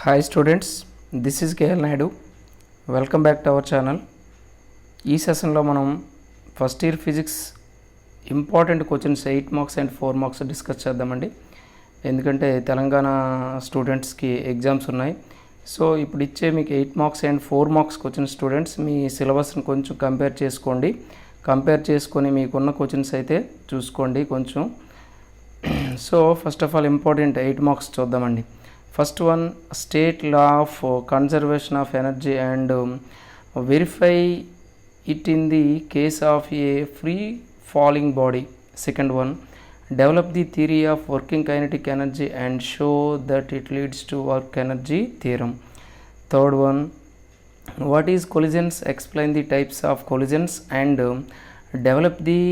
Hi students, this is KL Naidu. Welcome back to our channel. ఈ సెషన్లో మనం first year physics important questions 8 marks అండ్ 4 marks discuss చేద్దామండి. ఎందుకంటే తెలంగాణ స్టూడెంట్స్కి ఎగ్జామ్స్ ఉన్నాయి. సో ఇప్పుడు ఇచ్చే మీకు 8 మార్క్స్ అండ్ 4 మార్క్స్ క్వశ్చన్స్ స్టూడెంట్స్ మీ సిలబస్ని కొంచెం కంపేర్ చేసుకోండి. కంపేర్ చేసుకొని మీకున్న క్వశ్చన్స్ అయితే చూసుకోండి కొంచెం. So first of all important 8 marks చూద్దామండి. First one, state law of conservation of energy and verify it in the case of a free falling body. Second one, develop the theory of working kinetic energy and show that it leads to work energy theorem. Third one, what is collisions? Explain the types of collisions and develop the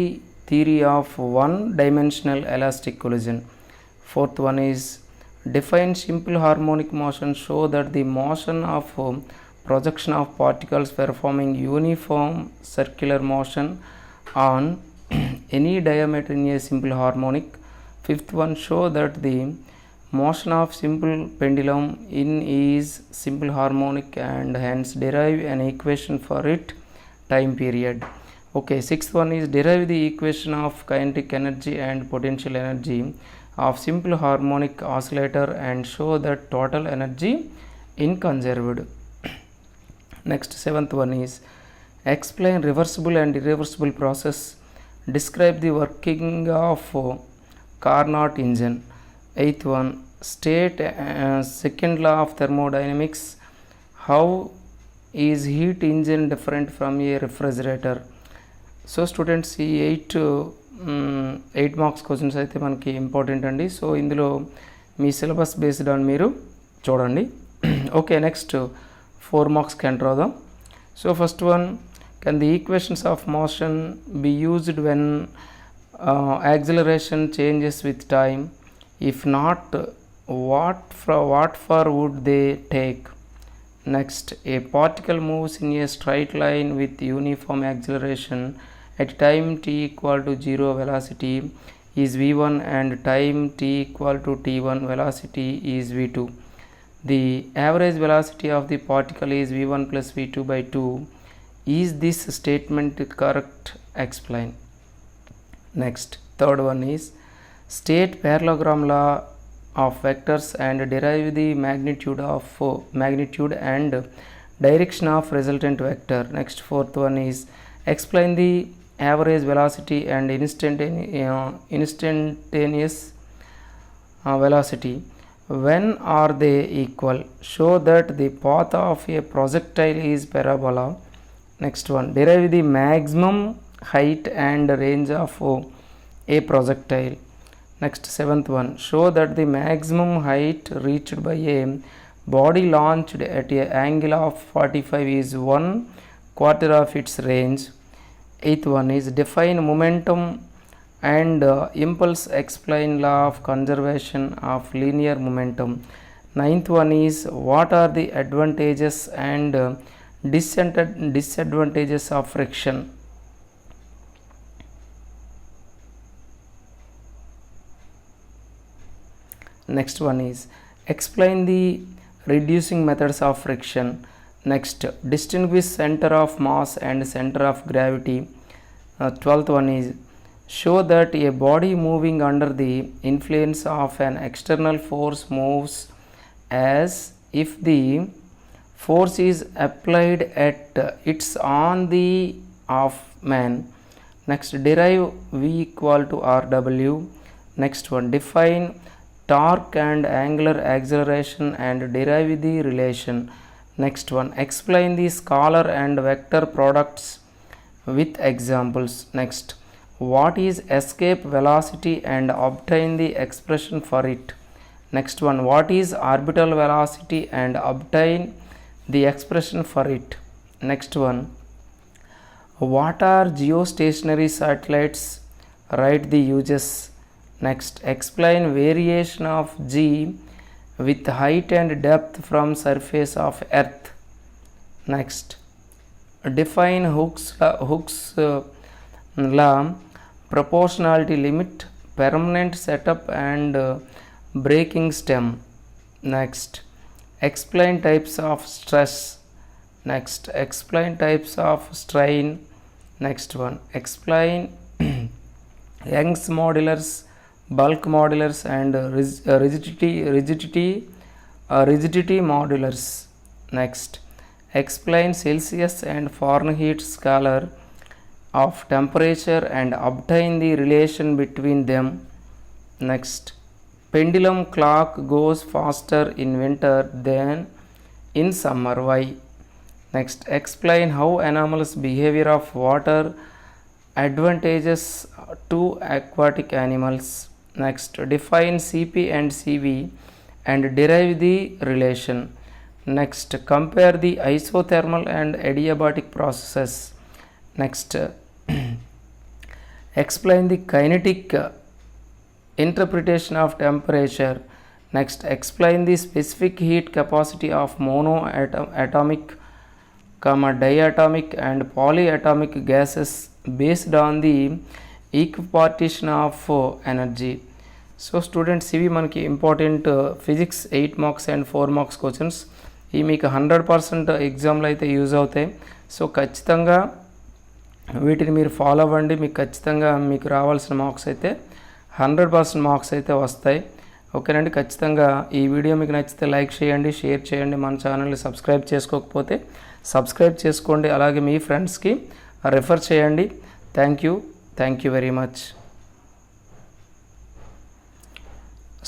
theory of one dimensional elastic collision. Fourth one is define simple harmonic motion, show that the motion of projection of particles performing uniform circular motion on any diameter in a simple harmonic. Fifth one, show that the motion of simple pendulum in is simple harmonic and hence derive an equation for it time period. Okay, sixth one is derive the equation of kinetic energy and potential energy of simple harmonic oscillator and show that total energy in conserved. Next, seventh one is explain reversible and irreversible process, describe the working of Carnot engine. Eighth one, state second law of thermodynamics, how is heat engine different from a refrigerator. So students, ఈ 8 marks questions అయితే మనకి important అండి. So ఇందులో మీ syllabus based on మీరు చూడండి. Okay, next 4 మార్క్స్కి enter అవుదాం. So first one, can the equations of motion be used when acceleration changes with time? If not, what for would they take? Next, a particle moves in a straight line with uniform acceleration at time t equal to 0 velocity is v1 and time t equal to t1 velocity is v2. The average velocity of the particle is v1 plus v2 by 2. Is this statement correct? Explain. Next, third one is state parallelogram law of vectors and derive the magnitude and direction of resultant vector. Next, fourth one is explain the average velocity and instantaneous velocity. When are they equal? Show that the path of a projectile is parabola. Next one, derive the maximum height and range of a projectile. Next, seventh one, show that the maximum height reached by a body launched at an angle of 45 is 1/4 of its range. Eighth one is define momentum and impulse, explain law of conservation of linear momentum. Ninth one is what are the advantages and disadvantages of friction? Next one is explain the reducing methods of friction. Next, distinguish center of mass and center of gravity. 12th one is show that a body moving under the influence of an external force moves as if the force is applied at its on the of man. Next, derive v equal to rw. Next one, define torque and angular acceleration and derive the relation. Next one, explain the scalar and vector products with examples. Next, what is escape velocity and obtain the expression for it. Next one, what is orbital velocity and obtain the expression for it. Next one, what are geostationary satellites? Write the uses. Next, explain variation of g with height and depth from surface of earth. Next, define Hooke's law, proportionality limit, permanent setup and breaking stem. Next, explain types of stress. Next, explain types of strain. Next one, explain Young's modulus, bulk modulus, and rigidity modulus. Next, explain Celsius and Fahrenheit scale of temperature and obtain the relation between them. Next, pendulum clock goes faster in winter than in summer. Why? Next, explain how anomalous behavior of water advantages to aquatic animals. Next, define Cp and Cv and derive the relation. Next, compare the isothermal and adiabatic processes. Next, explain the kinetic interpretation of temperature. Next, explain the specific heat capacity of monoatomic, diatomic and polyatomic gases based on the equipartition of energy. So students, ఇవి మనకి important physics 8 marks అండ్ 4 marks questions. ఇవి మీకు 100% ఎగ్జామ్లో అయితే use అవుతాయి. So ఖచ్చితంగా వీటిని మీరు ఫాలో అవ్వండి. మీకు ఖచ్చితంగా మీకు రావాల్సిన మార్క్స్ అయితే 100% మార్క్స్ అయితే వస్తాయి. ఓకేనండి. ఖచ్చితంగా ఈ వీడియో మీకు నచ్చితే లైక్ చేయండి, షేర్ చేయండి. మన ఛానల్ని సబ్స్క్రైబ్ చేసుకోకపోతే సబ్స్క్రైబ్ చేసుకోండి. అలాగే మీ ఫ్రెండ్స్కి రెఫర్ చేయండి. Thank you very much.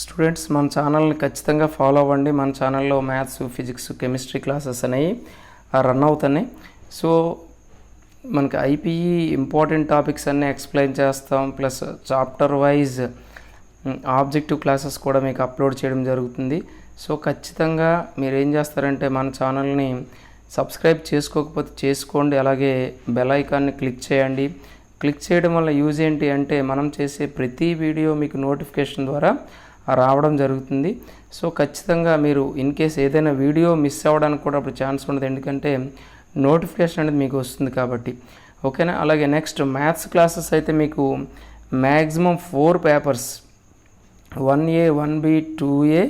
Students, మన ఛానల్ని ఖచ్చితంగా ఫాలో అవ్వండి. మన ఛానల్లో మ్యాథ్స్, ఫిజిక్స్, కెమిస్ట్రీ క్లాసెస్ అనేవి రన్ అవుతున్నాయి. సో మనకి ఐపీఈ ఇంపార్టెంట్ టాపిక్స్ అన్నీ ఎక్స్ప్లెయిన్ చేస్తాం. Plus chapter wise objective classes కూడా మీకు అప్లోడ్ చేయడం జరుగుతుంది. సో ఖచ్చితంగా మీరు ఏం చేస్తారంటే మన ఛానల్ని సబ్స్క్రైబ్ చేసుకోకపోతే చేసుకోండి. అలాగే బెల్ ఐకాన్ని క్లిక్ చేయండి. క్లిక్ చేయడం వల్ల యూజ్ ఏంటి అంటే మనం చేసే ప్రతి వీడియో మీకు నోటిఫికేషన్ ద్వారా రావడం జరుగుతుంది. సో ఖచ్చితంగా మీరు ఇన్ కేస్ ఏదైనా వీడియో మిస్ అవ్వడానికి కూడా అప్పుడు ఛాన్స్ ఉండదు, ఎందుకంటే నోటిఫికేషన్ అనేది మీకు వస్తుంది కాబట్టి. ఓకేనా. అలాగే నెక్స్ట్ మ్యాథ్స్ క్లాసెస్ అయితే మీకు maximum 4 papers 1A 1B 2A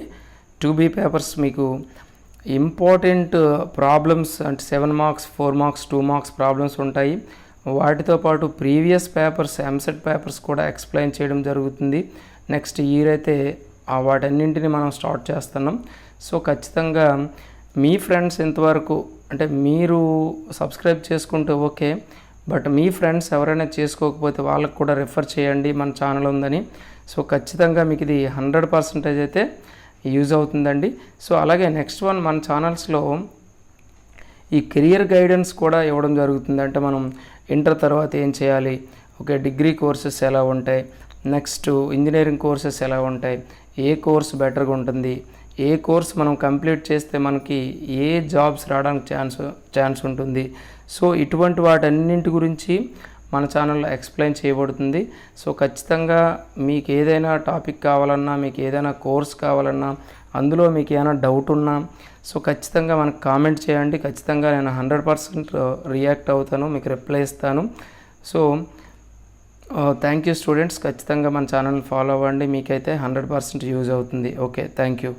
2B papers మీకు ఇంపార్టెంట్ ప్రాబ్లమ్స్ అంటే 7 మార్క్స్ 4 మార్క్స్ 2 మార్క్స్ ప్రాబ్లమ్స్ ఉంటాయి. వాటితో పాటు ప్రీవియస్ పేపర్స్ ఎంసెట్ పేపర్స్ కూడా ఎక్స్ప్లెయిన్ చేయడం జరుగుతుంది. నెక్స్ట్ ఇయర్ అయితే వాటన్నింటిని మనం స్టార్ట్ చేస్తున్నాం. సో ఖచ్చితంగా మీ ఫ్రెండ్స్ ఇంతవరకు అంటే మీరు సబ్స్క్రైబ్ చేసుకుంటే ఓకే, బట్ మీ ఫ్రెండ్స్ ఎవరైనా చేసుకోకపోతే వాళ్ళకు కూడా రెఫర్ చేయండి మన ఛానల్ ఉందని. సో ఖచ్చితంగా మీకు ఇది 100% అయితే యూజ్ అవుతుందండి. సో అలాగే నెక్స్ట్ వన్ మన ఛానల్స్లో ఈ కెరియర్ గైడెన్స్ కూడా ఇవ్వడం జరుగుతుంది. అంటే మనం ఇంటర్ తర్వాత ఏం చేయాలి, ఓకే, డిగ్రీ కోర్సెస్ ఎలా ఉంటాయి, నెక్స్ట్ ఇంజనీరింగ్ కోర్సెస్ ఎలా ఉంటాయి, ఏ కోర్స్ బెటర్గా ఉంటుంది, ఏ కోర్స్ మనం కంప్లీట్ చేస్తే మనకి ఏ జాబ్స్ రావడానికి ఛాన్స్ ఉంటుంది. సో ఇటువంటి వాటన్నింటి గురించి మన ఛానల్లో ఎక్స్ప్లెయిన్ చేయబడుతుంది. సో ఖచ్చితంగా మీకు ఏదైనా టాపిక్ కావాలన్నా, మీకు ఏదైనా కోర్స్ కావాలన్నా, అందులో మీకు ఏమైనా డౌట్ ఉన్నా సో ఖచ్చితంగా మనకు కామెంట్ చేయండి. ఖచ్చితంగా నేను 100% రియాక్ట్ అవుతాను, మీకు రిప్లై ఇస్తాను. So thank you students. ఖచ్చితంగా మన ఛానల్ ఫాలో అవ్వండి, మీకైతే 100% యూజ్ అవుతుంది. Okay, thank you.